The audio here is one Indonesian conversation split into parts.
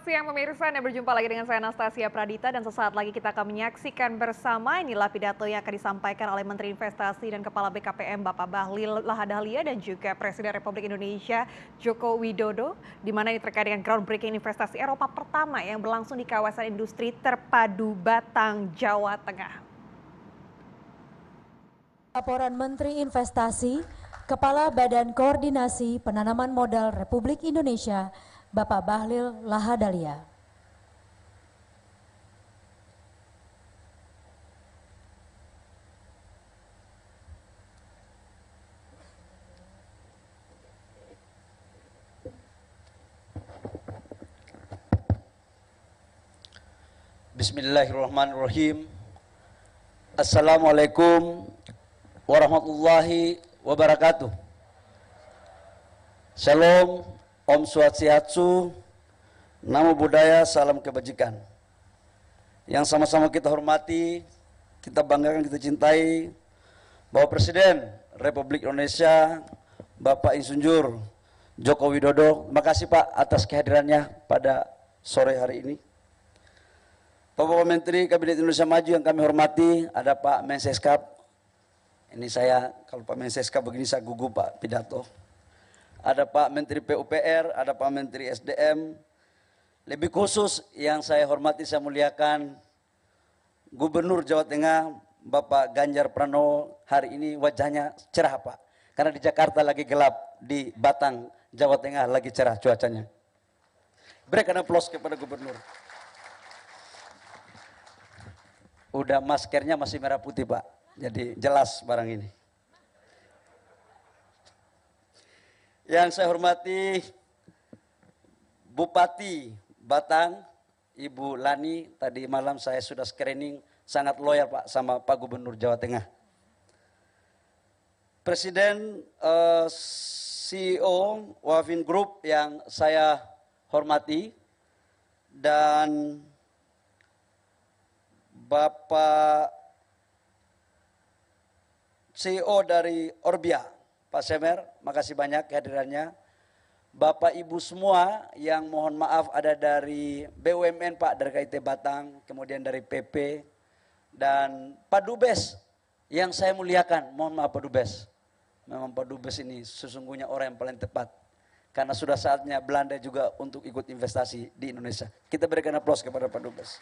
siang pemirsa, Anda berjumpa lagi dengan saya Anastasia Pradita dan sesaat lagi kita akan menyaksikan bersama inilah pidato yang akan disampaikan oleh Menteri Investasi dan Kepala BKPM Bapak Bahlil Lahadalia dan juga Presiden Republik Indonesia Joko Widodo, di mana ini terkait dengan groundbreaking investasi Eropa pertama yang berlangsung di kawasan industri terpadu Batang, Jawa Tengah. Laporan Menteri Investasi, Kepala Badan Koordinasi Penanaman Modal Republik Indonesia, Bapak Bahlil Lahadalia. Bismillahirrahmanirrahim. Assalamualaikum warahmatullahi wabarakatuh. Shalom, Om Swastiastu, Namo Buddhaya, salam kebajikan. Yang sama-sama kita hormati, kita banggakan, kita cintai, Bapak Presiden Republik Indonesia, Bapak Insinyur Joko Widodo. Terima kasih Pak atas kehadirannya pada sore hari ini. Bapak Menteri Kabinet Indonesia Maju yang kami hormati, ada Pak Menseskap. Ini saya, kalau Pak Menseskap begini saya gugup Pak pidato. Ada Pak Menteri PUPR, ada Pak Menteri SDM. Lebih khusus yang saya hormati, saya muliakan Gubernur Jawa Tengah, Bapak Ganjar Pranowo. Hari ini wajahnya cerah Pak. Karena di Jakarta lagi gelap, di Batang, Jawa Tengah lagi cerah cuacanya. Berikan aplaus kepada Gubernur. Udah maskernya masih merah putih Pak, jadi jelas barang ini. Yang saya hormati Bupati Batang, Ibu Lani, tadi malam saya sudah screening, sangat loyal Pak sama Pak Gubernur Jawa Tengah. Presiden CEO Wavin Group yang saya hormati, dan Bapak CEO dari Orbia, Pak Semer, makasih banyak kehadirannya. Bapak Ibu semua yang mohon maaf ada dari BUMN Pak, dari KIT Batang, kemudian dari PP, dan Pak Dubes yang saya muliakan, mohon maaf Pak Dubes. Memang Pak Dubes ini sesungguhnya orang yang paling tepat. Karena sudah saatnya Belanda juga untuk ikut investasi di Indonesia. Kita berikan aplaus kepada Pak Dubes.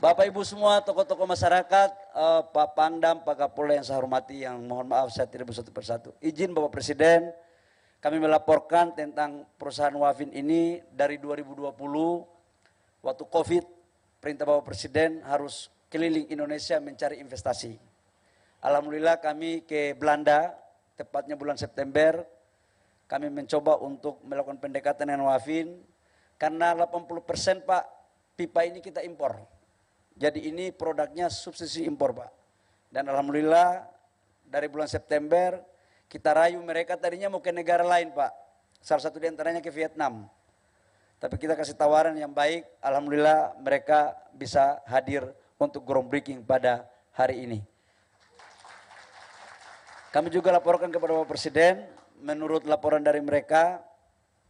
Bapak Ibu semua, tokoh-tokoh masyarakat, Pak Pangdam, Pak Kapolda yang saya hormati, yang mohon maaf saya tidak bersatu persatu. Izin Bapak Presiden, kami melaporkan tentang perusahaan Wavin ini dari 2020, waktu COVID, perintah Bapak Presiden harus keliling Indonesia mencari investasi. Alhamdulillah kami ke Belanda, tepatnya bulan September, kami mencoba untuk melakukan pendekatan dengan Wavin, karena 80% Pak, pipa ini kita impor. Jadi ini produknya subsidi impor Pak. Dan Alhamdulillah dari bulan September kita rayu mereka, tadinya mau ke negara lain Pak. Salah satu diantaranya ke Vietnam. Tapi kita kasih tawaran yang baik, Alhamdulillah mereka bisa hadir untuk groundbreaking pada hari ini. Kami juga laporkan kepada Bapak Presiden, menurut laporan dari mereka,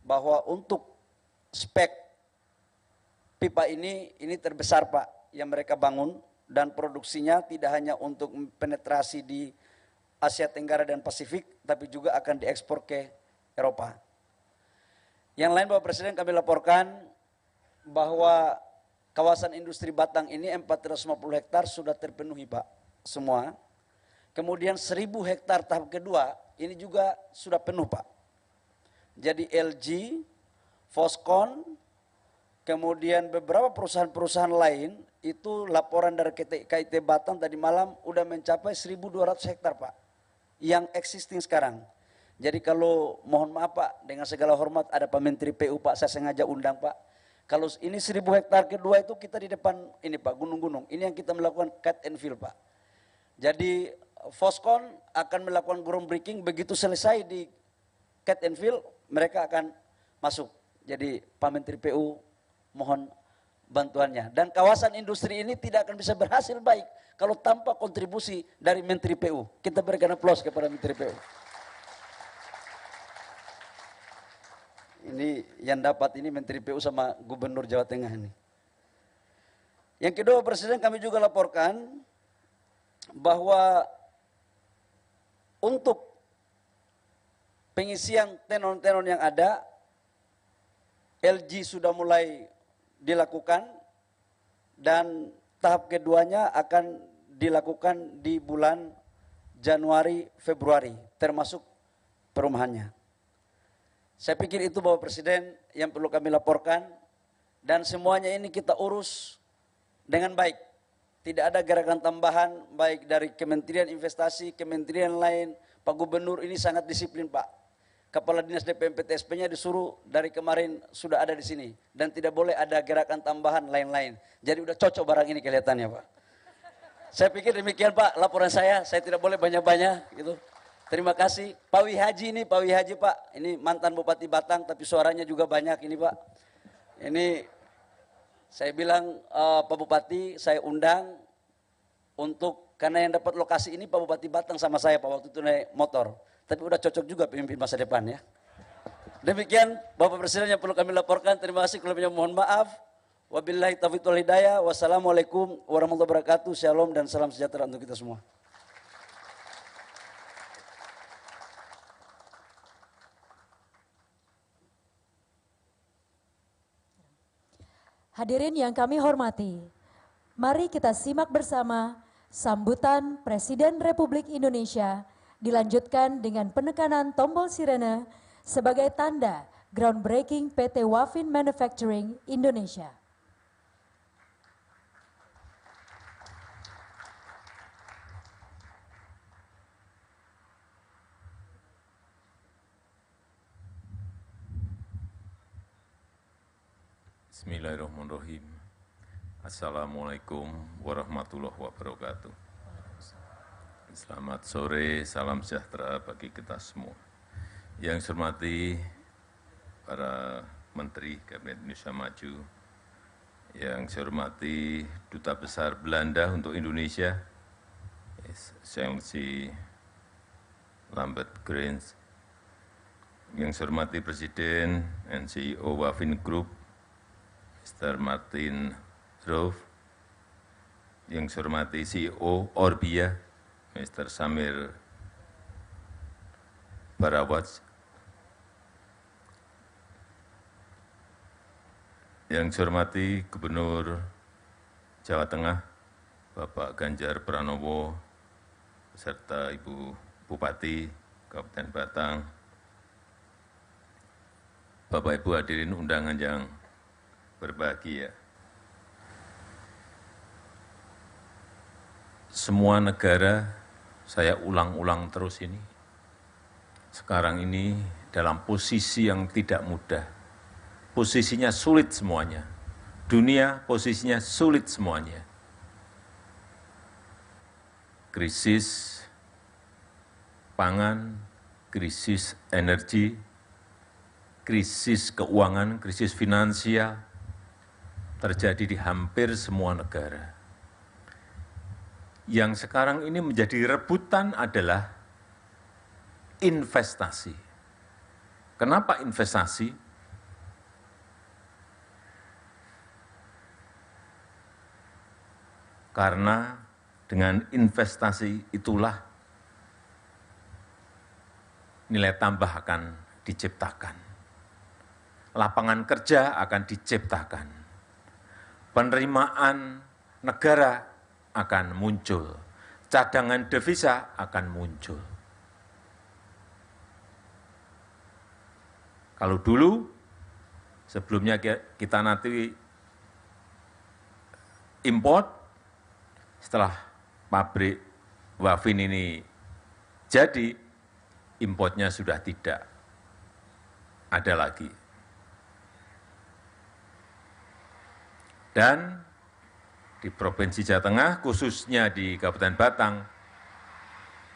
bahwa untuk spek pipa ini terbesar Pak yang mereka bangun, dan produksinya tidak hanya untuk penetrasi di Asia Tenggara dan Pasifik, tapi juga akan diekspor ke Eropa. Yang lain Bapak Presiden, kami laporkan bahwa kawasan industri Batang ini 450 hektar sudah terpenuhi Pak, semua. Kemudian 1000 hektar tahap kedua ini juga sudah penuh Pak. Jadi LG, Foxconn, kemudian beberapa perusahaan-perusahaan lain, itu laporan dari KIT Batang tadi malam udah mencapai 1.200 hektar Pak, yang existing sekarang. Jadi kalau mohon maaf Pak, dengan segala hormat ada Pak Menteri PU Pak, saya sengaja undang Pak. Kalau ini 1.000 hektar kedua itu kita di depan ini Pak, gunung-gunung, ini yang kita melakukan cut and fill Pak. Jadi Foxconn akan melakukan groundbreaking, begitu selesai di cut and fill, mereka akan masuk. Jadi Pak Menteri PU mohon bantuannya. Dan kawasan industri ini tidak akan bisa berhasil baik kalau tanpa kontribusi dari Menteri PU. Kita berikan aplaus kepada Menteri PU. Ini Ini yang dapat ini Menteri PU sama Gubernur Jawa Tengah ini. Yang kedua, Presiden, kami juga laporkan bahwa untuk pengisian tenon-tenon yang ada, LG sudah mulai dilakukan dan tahap keduanya akan dilakukan di bulan Januari, Februari, termasuk perumahannya. Saya pikir itu Bapak Presiden yang perlu kami laporkan, dan semuanya ini kita urus dengan baik. Tidak ada gerakan tambahan baik dari Kementerian Investasi, kementerian lain. Pak Gubernur ini sangat disiplin, Pak. Kepala Dinas DPMPTSP-nya disuruh dari kemarin sudah ada di sini, dan tidak boleh ada gerakan tambahan lain-lain. Jadi udah cocok barang ini kelihatannya, Pak. Saya pikir demikian, Pak, laporan saya tidak boleh banyak-banyak gitu. Terima kasih. Pak Wihaji ini, Pak Wihaji, Pak, ini mantan Bupati Batang tapi suaranya juga banyak ini, Pak. Ini saya bilang Pak Bupati saya undang untuk, karena yang dapat lokasi ini Pak Bupati Batang sama saya, Pak, waktu itu naik motor. Tapi udah cocok juga pemimpin masa depan ya. Demikian Bapak Presiden yang perlu kami laporkan. Terima kasih, kurangnya mohon maaf. Wabillahi taufiq wal hidayah. Wassalamualaikum warahmatullahi wabarakatuh. Shalom dan salam sejahtera untuk kita semua. Hadirin yang kami hormati, mari kita simak bersama sambutan Presiden Republik Indonesia dilanjutkan dengan penekanan tombol sirene sebagai tanda groundbreaking PT Wafin Manufacturing Indonesia. Bismillahirrahmanirrahim. Assalamualaikum warahmatullahi wabarakatuh. Selamat sore, salam sejahtera bagi kita semua. Yang saya hormati para Menteri Kabinet Indonesia Maju, yang saya hormati Duta Besar Belanda untuk Indonesia, Excellency Lambert Grins, yang saya hormati Presiden dan CEO Wafin Group, Mr. Martin Roof, yang saya hormati CEO Orbia, Mr. Samir Barawaz, yang saya hormati Gubernur Jawa Tengah, Bapak Ganjar Pranowo, beserta Ibu Bupati Kabupaten Batang, Bapak Ibu hadirin undangan yang berbahagia. Semua negara, saya ulang-ulang terus ini, sekarang ini dalam posisi yang tidak mudah. Posisinya sulit semuanya. Dunia posisinya sulit semuanya. Krisis pangan, krisis energi, krisis keuangan, krisis finansial terjadi di hampir semua negara. Yang sekarang ini menjadi rebutan adalah investasi. Kenapa investasi? Karena dengan investasi itulah nilai tambah akan diciptakan. Lapangan kerja akan diciptakan. Penerimaan negara akan muncul. Cadangan devisa akan muncul. Kalau dulu, sebelumnya kita nanti import, setelah pabrik Wafin ini jadi, importnya sudah tidak ada lagi. Dan di Provinsi Jawa Tengah, khususnya di Kabupaten Batang,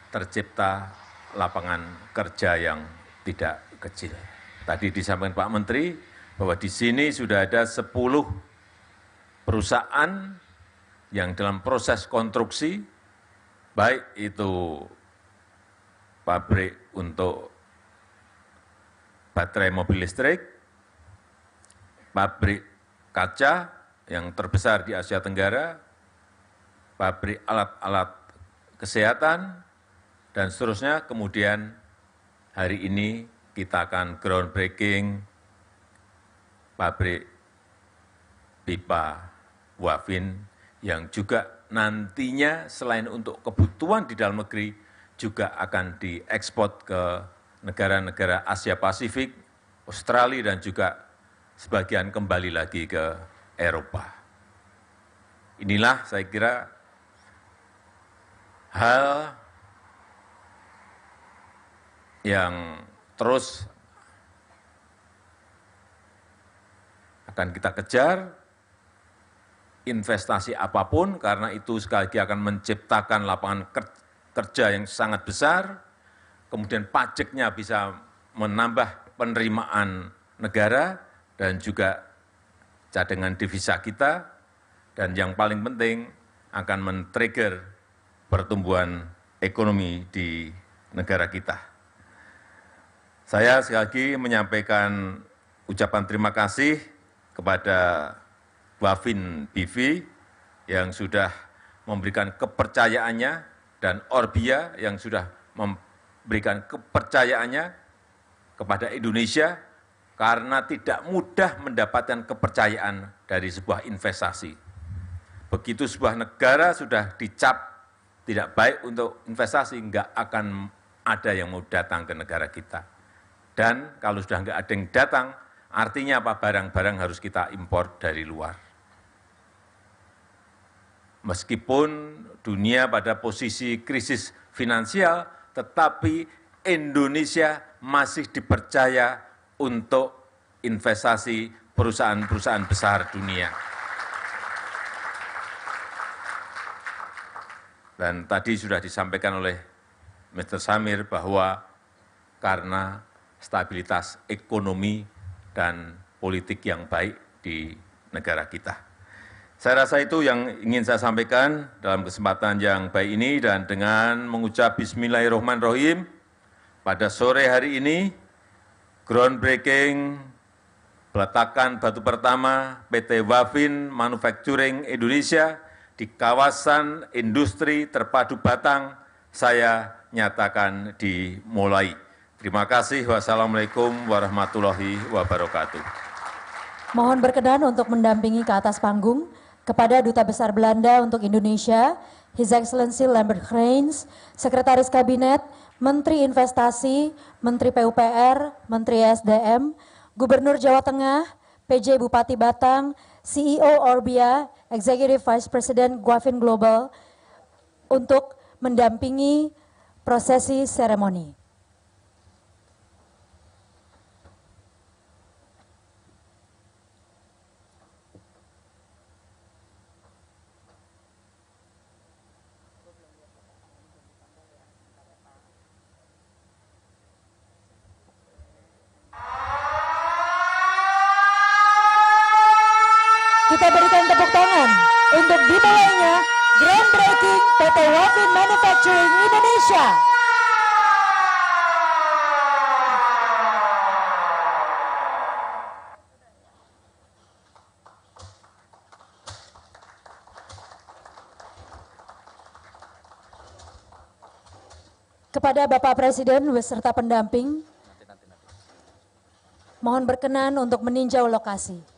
tercipta lapangan kerja yang tidak kecil. Tadi disampaikan Pak Menteri bahwa di sini sudah ada 10 perusahaan yang dalam proses konstruksi, baik itu pabrik untuk baterai mobil listrik, pabrik kaca yang terbesar di Asia Tenggara, pabrik alat-alat kesehatan, dan seterusnya. Kemudian hari ini kita akan groundbreaking pabrik pipa Wafin yang juga nantinya selain untuk kebutuhan di dalam negeri juga akan diekspor ke negara-negara Asia Pasifik, Australia, dan juga sebagian kembali lagi ke Eropa. Inilah saya kira hal yang terus akan kita kejar, investasi apapun, karena itu sekali lagi akan menciptakan lapangan kerja yang sangat besar, kemudian pajaknya bisa menambah penerimaan negara, dan juga cadangan devisa kita, dan yang paling penting akan men-trigger pertumbuhan ekonomi di negara kita. Saya sekali lagi menyampaikan ucapan terima kasih kepada Wafin BV yang sudah memberikan kepercayaannya dan Orbia yang sudah memberikan kepercayaannya kepada Indonesia karena tidak mudah mendapatkan kepercayaan dari sebuah investasi. Begitu sebuah negara sudah dicap tidak baik untuk investasi, enggak akan ada yang mau datang ke negara kita. Dan kalau sudah enggak ada yang datang, artinya apa? Barang-barang harus kita impor dari luar. Meskipun dunia pada posisi krisis finansial, tetapi Indonesia masih dipercaya untuk investasi perusahaan-perusahaan besar dunia. Dan tadi sudah disampaikan oleh Mr. Samir bahwa karena stabilitas ekonomi dan politik yang baik di negara kita. Saya rasa itu yang ingin saya sampaikan dalam kesempatan yang baik ini, dan dengan mengucap Bismillahirrahmanirrahim, pada sore hari ini, groundbreaking peletakan batu pertama PT Wafin Manufacturing Indonesia di kawasan industri terpadu Batang, saya nyatakan dimulai. Terima kasih. Wassalamualaikum warahmatullahi wabarakatuh. Mohon berkenan untuk mendampingi ke atas panggung kepada Duta Besar Belanda untuk Indonesia, His Excellency Lambert Krijns, Sekretaris Kabinet, Menteri Investasi, Menteri PUPR, Menteri SDM, Gubernur Jawa Tengah, PJ Bupati Batang, CEO Orbia, Executive Vice President Wafin Global, untuk mendampingi prosesi seremoni. Kita berikan tepuk tangan untuk dimulainya groundbreaking PT Wafin Manufacturing Indonesia. Kepada Bapak Presiden beserta pendamping, mohon berkenan untuk meninjau lokasi.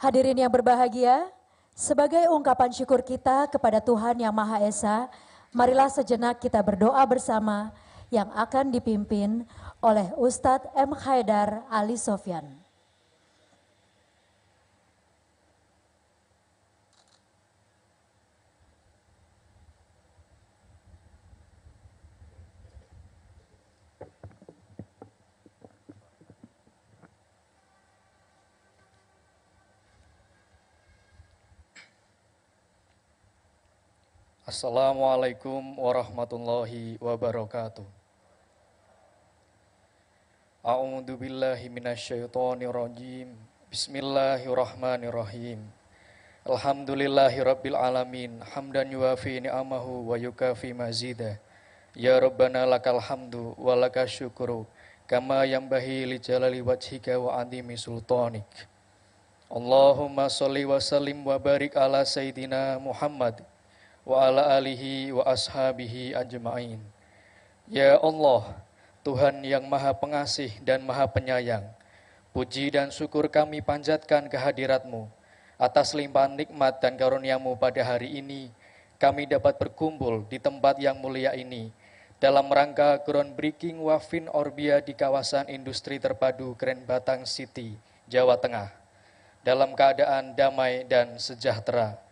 Hadirin yang berbahagia, sebagai ungkapan syukur kita kepada Tuhan Yang Maha Esa, marilah sejenak kita berdoa bersama yang akan dipimpin oleh Ustadz M. Haidar Ali Sofyan. Assalamualaikum warahmatullahi wabarakatuh. A'udzu billahi minasyaitonir rajim. Bismillahirrahmanirrahim. Alhamdulillahirabbil alamin, hamdan yuwafi ni'amahu wa yukafi mazida. Ya Rabbana lakal hamdu wa lakas syukru kama yanbahi li jalali wajhika wa adimi sultanik. Allahumma sholli wa sallim wa barik ala sayyidina Muhammad wa ala alihi wa ashabihi ajma'in. Ya Allah, Tuhan yang maha pengasih dan maha penyayang, puji dan syukur kami panjatkan kehadirat-Mu. Atas limpahan nikmat dan karunia-Mu pada hari ini, kami dapat berkumpul di tempat yang mulia ini, dalam rangka groundbreaking Wafin Orbia di kawasan industri terpadu Keren Batang City, Jawa Tengah, dalam keadaan damai dan sejahtera.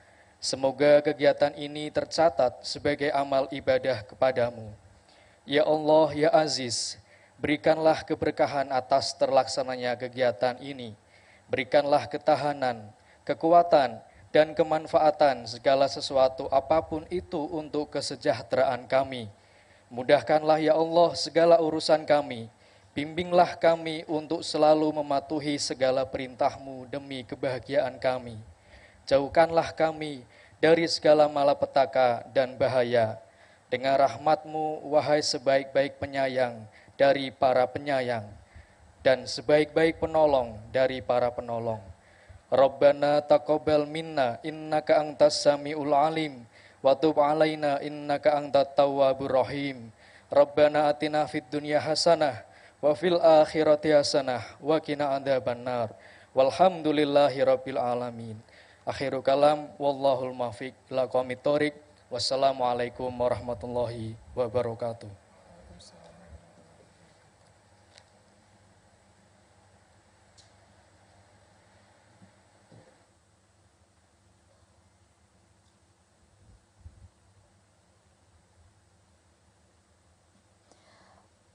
Semoga kegiatan ini tercatat sebagai amal ibadah kepadamu. Ya Allah, ya Aziz, berikanlah keberkahan atas terlaksananya kegiatan ini. Berikanlah ketahanan, kekuatan, dan kemanfaatan segala sesuatu apapun itu untuk kesejahteraan kami. Mudahkanlah ya Allah segala urusan kami. Bimbinglah kami untuk selalu mematuhi segala perintah-Mu demi kebahagiaan kami. Jauhkanlah kami dari segala malapetaka dan bahaya. Dengan rahmat-Mu, wahai sebaik-baik penyayang dari para penyayang, dan sebaik-baik penolong dari para penolong. Rabbana taqabbal minna innaka antas samiul alim, wa tub alaina innaka antat tawwabur rahim. Rabbana atina fid dunya hasanah, wa fil akhirati hasanah, wa qina adzabannar. Walhamdulillahi rabbil alamin. Akhirul kalam, wallahul muwaffiq ila aqwamit thoriq. Wassalamualaikum warahmatullahi wabarakatuh.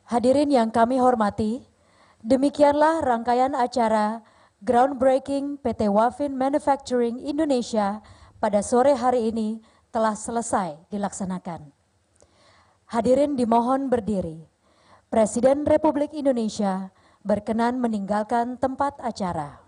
Hadirin yang kami hormati, demikianlah rangkaian acara Groundbreaking PT Wafin Manufacturing Indonesia pada sore hari ini telah selesai dilaksanakan. Hadirin dimohon berdiri. Presiden Republik Indonesia berkenan meninggalkan tempat acara.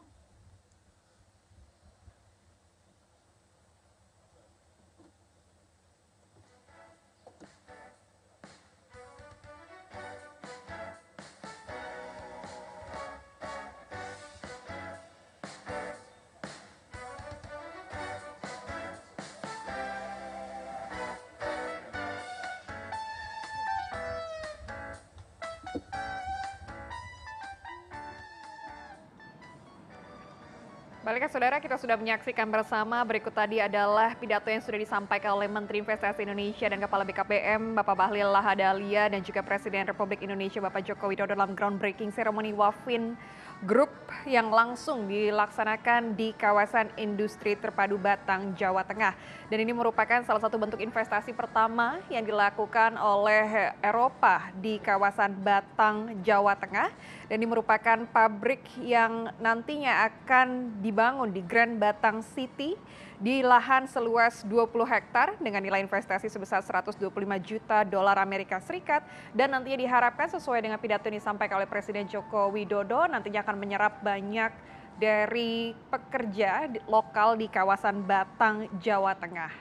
Baiklah saudara, kita sudah menyaksikan bersama. Berikut tadi adalah pidato yang sudah disampaikan oleh Menteri Investasi Indonesia dan Kepala BKPM Bapak Bahlil Lahadalia dan juga Presiden Republik Indonesia Bapak Joko Widodo dalam groundbreaking seremoni Wafin Group yang langsung dilaksanakan di kawasan industri terpadu Batang, Jawa Tengah. Dan ini merupakan salah satu bentuk investasi pertama yang dilakukan oleh Eropa di kawasan Batang, Jawa Tengah. Dan ini merupakan pabrik yang nantinya akan dibangun di Grand Batang City di lahan seluas 20 hektar dengan nilai investasi sebesar 125 juta dolar Amerika Serikat, dan nantinya diharapkan sesuai dengan pidato yang disampaikan oleh Presiden Joko Widodo nantinya akan menyerap banyak dari pekerja lokal di kawasan Batang, Jawa Tengah.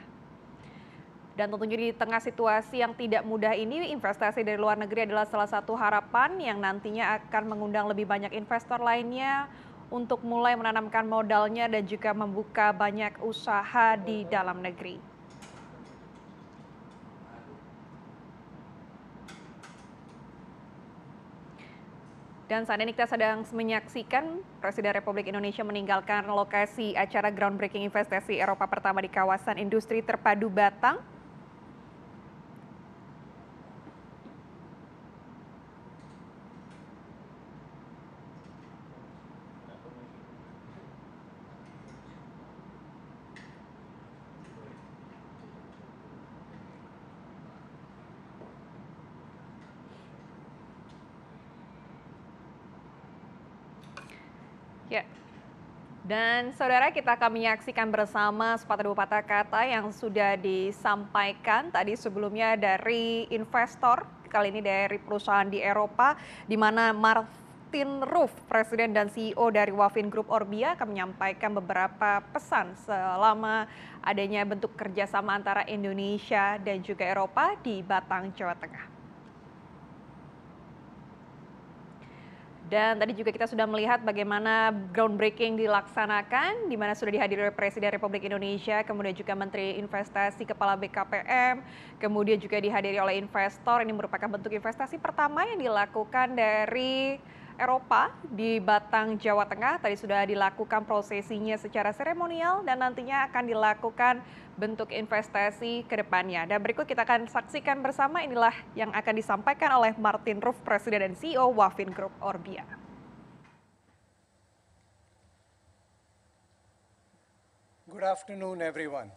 Dan tentunya di tengah situasi yang tidak mudah ini, investasi dari luar negeri adalah salah satu harapan yang nantinya akan mengundang lebih banyak investor lainnya untuk mulai menanamkan modalnya dan juga membuka banyak usaha di dalam negeri. Dan saat ini kita sedang menyaksikan Presiden Republik Indonesia meninggalkan lokasi acara groundbreaking investasi Eropa pertama di kawasan industri terpadu Batang. Ya. Dan saudara, kita akan menyaksikan bersama sepatah dua patah kata yang sudah disampaikan tadi sebelumnya dari investor, kali ini dari perusahaan di Eropa, di mana Martin Ruff, Presiden dan CEO dari Wavin Group Orbia, akan menyampaikan beberapa pesan selama adanya bentuk kerjasama antara Indonesia dan juga Eropa di Batang, Jawa Tengah. Dan tadi juga kita sudah melihat bagaimana groundbreaking dilaksanakan, di mana sudah dihadiri oleh Presiden Republik Indonesia, kemudian juga Menteri Investasi, Kepala BKPM, kemudian juga dihadiri oleh investor. Ini merupakan bentuk investasi pertama yang dilakukan dari Eropa di Batang, Jawa Tengah. Tadi sudah dilakukan prosesinya secara seremonial dan nantinya akan dilakukan bentuk investasi ke depannya. Dan berikut kita akan saksikan bersama, inilah yang akan disampaikan oleh Martin Ruff, Presiden dan CEO Wavin Group Orbia. Good afternoon, everyone.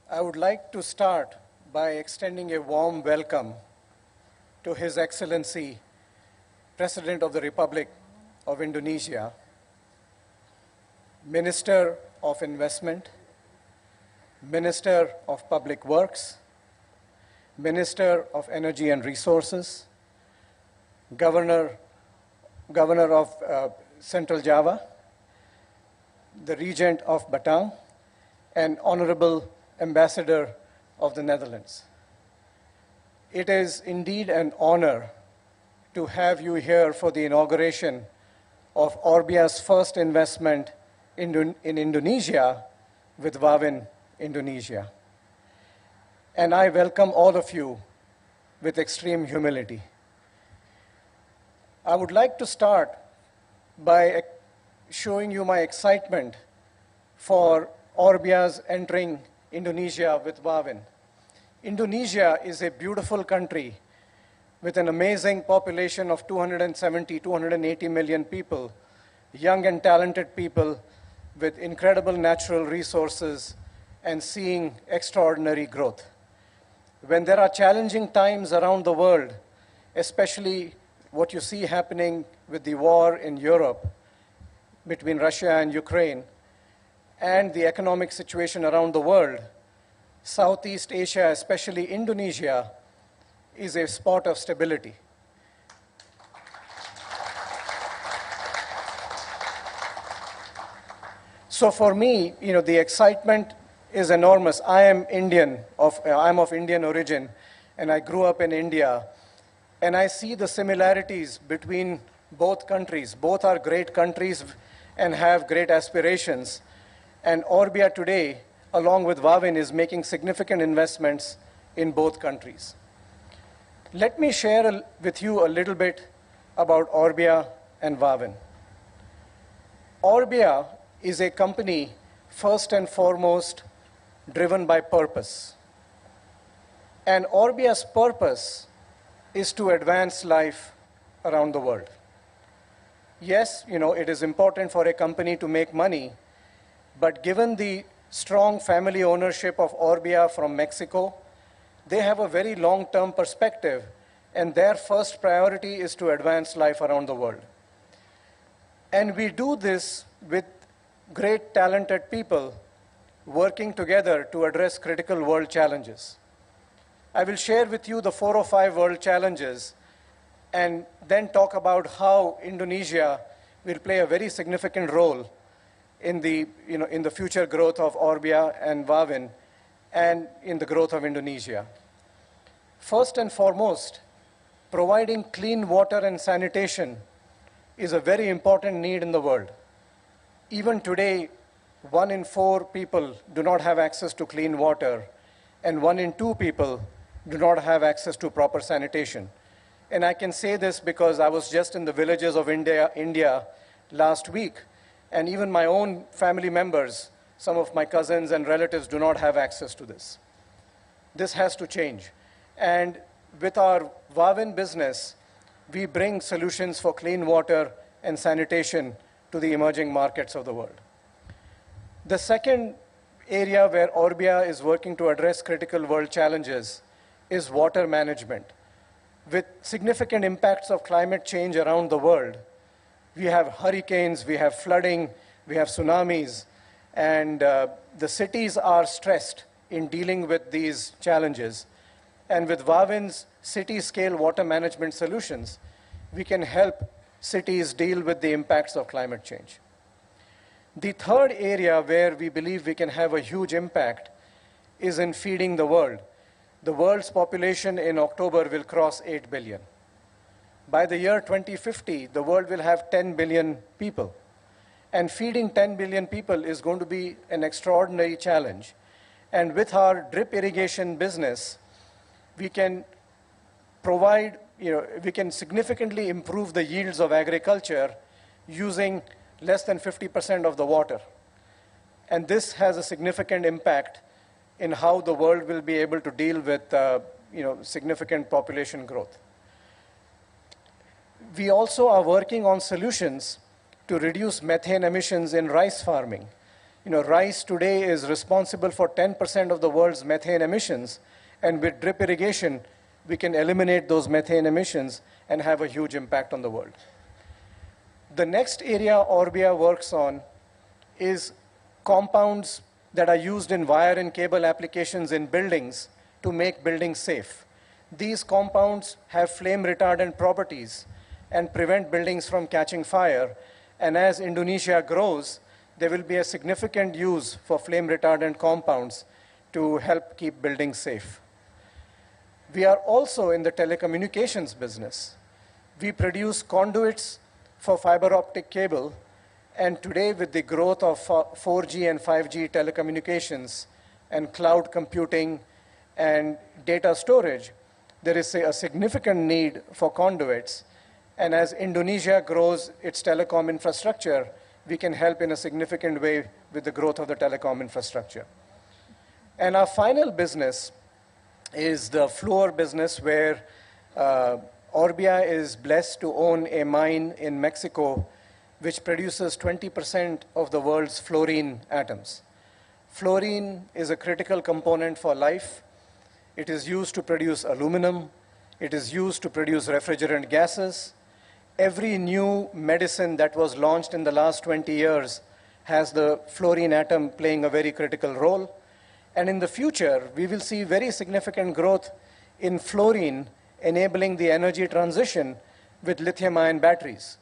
I would like to start by extending a warm welcome to His Excellency, President of the Republic of Indonesia, Minister of Investment, Minister of Public Works, Minister of Energy and Resources, Governor of Central Java, the Regent of Batang, and Honorable Ambassador of the Netherlands. It is indeed an honor to have you here for the inauguration of Orbia's first investment in Indonesia with Wavin Indonesia. And I welcome all of you with extreme humility. I would like to start by showing you my excitement for Orbia's entering Indonesia with Wavin. Indonesia is a beautiful country with an amazing population of 280 million people, young and talented people with incredible natural resources and seeing extraordinary growth. When there are challenging times around the world, especially what you see happening with the war in Europe between Russia and Ukraine, and the economic situation around the world, Southeast Asia, especially Indonesia, is a spot of stability. So for me, the excitement is enormous. I am I'm of Indian origin, and I grew up in India, and I see the similarities between both countries. Both are great countries and have great aspirations. And Orbia today, along with Wavin, is making significant investments in both countries. Let me share with you a little bit about Orbia and Wavin. Orbia is a company, first and foremost, driven by purpose. And Orbia's purpose is to advance life around the world. Yes, it is important for a company to make money, but given the strong family ownership of Orbia from Mexico, they have a very long-term perspective, and their first priority is to advance life around the world. And we do this with great talented people working together to address critical world challenges. I will share with you the 4 or 5 world challenges and then talk about how Indonesia will play a very significant role in the future growth of Orbia and Wavin and in the growth of Indonesia. First and foremost, providing clean water and sanitation is a very important need in the world. Even today, 1 in 4 people do not have access to clean water, and 1 in 2 people do not have access to proper sanitation. And I can say this because I was just in the villages of India last week, and even my own family members, some of my cousins and relatives do not have access to this. This has to change. And with our Wavin business, we bring solutions for clean water and sanitation to the emerging markets of the world. The second area where Orbia is working to address critical world challenges is water management. With significant impacts of climate change around the world, we have hurricanes, we have flooding, we have tsunamis, and the cities are stressed in dealing with these challenges. And with Wavin's city-scale water management solutions, we can help cities deal with the impacts of climate change. The third area where we believe we can have a huge impact is in feeding the world. The world's population in October will cross 8 billion. By the year 2050, the world will have 10 billion people. And feeding 10 billion people is going to be an extraordinary challenge. And with our drip irrigation business, we can provide, we can significantly improve the yields of agriculture using less than 50% of the water. And this has a significant impact in how the world will be able to deal with significant population growth. We also are working on solutions to reduce methane emissions in rice farming. Rice today is responsible for 10% of the world's methane emissions, and with drip irrigation, we can eliminate those methane emissions and have a huge impact on the world. The next area Orbia works on is compounds that are used in wire and cable applications in buildings to make buildings safe. These compounds have flame retardant properties and prevent buildings from catching fire. And as Indonesia grows, there will be a significant use for flame retardant compounds to help keep buildings safe. We are also in the telecommunications business. We produce conduits for fiber optic cable, and today with the growth of 4G and 5G telecommunications and cloud computing and data storage, there is a significant need for conduits. And as Indonesia grows its telecom infrastructure, we can help in a significant way with the growth of the telecom infrastructure. And our final business is the fluor business, where Orbia is blessed to own a mine in Mexico which produces 20% of the world's fluorine atoms. Fluorine is a critical component for life. It is used to produce aluminum. It is used to produce refrigerant gases. Every new medicine that was launched in the last 20 years has the fluorine atom playing a very critical role. And in the future, we will see very significant growth in fluorine, enabling the energy transition with lithium-ion batteries,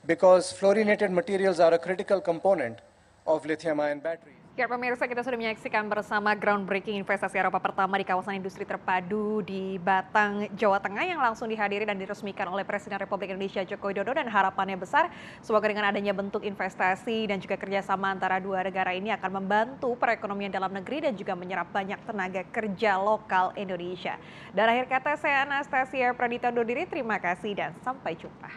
because fluorinated materials are a critical component of lithium-ion batteries. Ya pemirsa, kita sudah menyaksikan bersama groundbreaking investasi Eropa pertama di kawasan industri terpadu di Batang, Jawa Tengah yang langsung dihadiri dan diresmikan oleh Presiden Republik Indonesia Joko Widodo, dan harapannya besar semoga dengan adanya bentuk investasi dan juga kerjasama antara dua negara ini akan membantu perekonomian dalam negeri dan juga menyerap banyak tenaga kerja lokal Indonesia. Dan akhir kata, saya Anastasia Pradita undur diri, terima kasih dan sampai jumpa.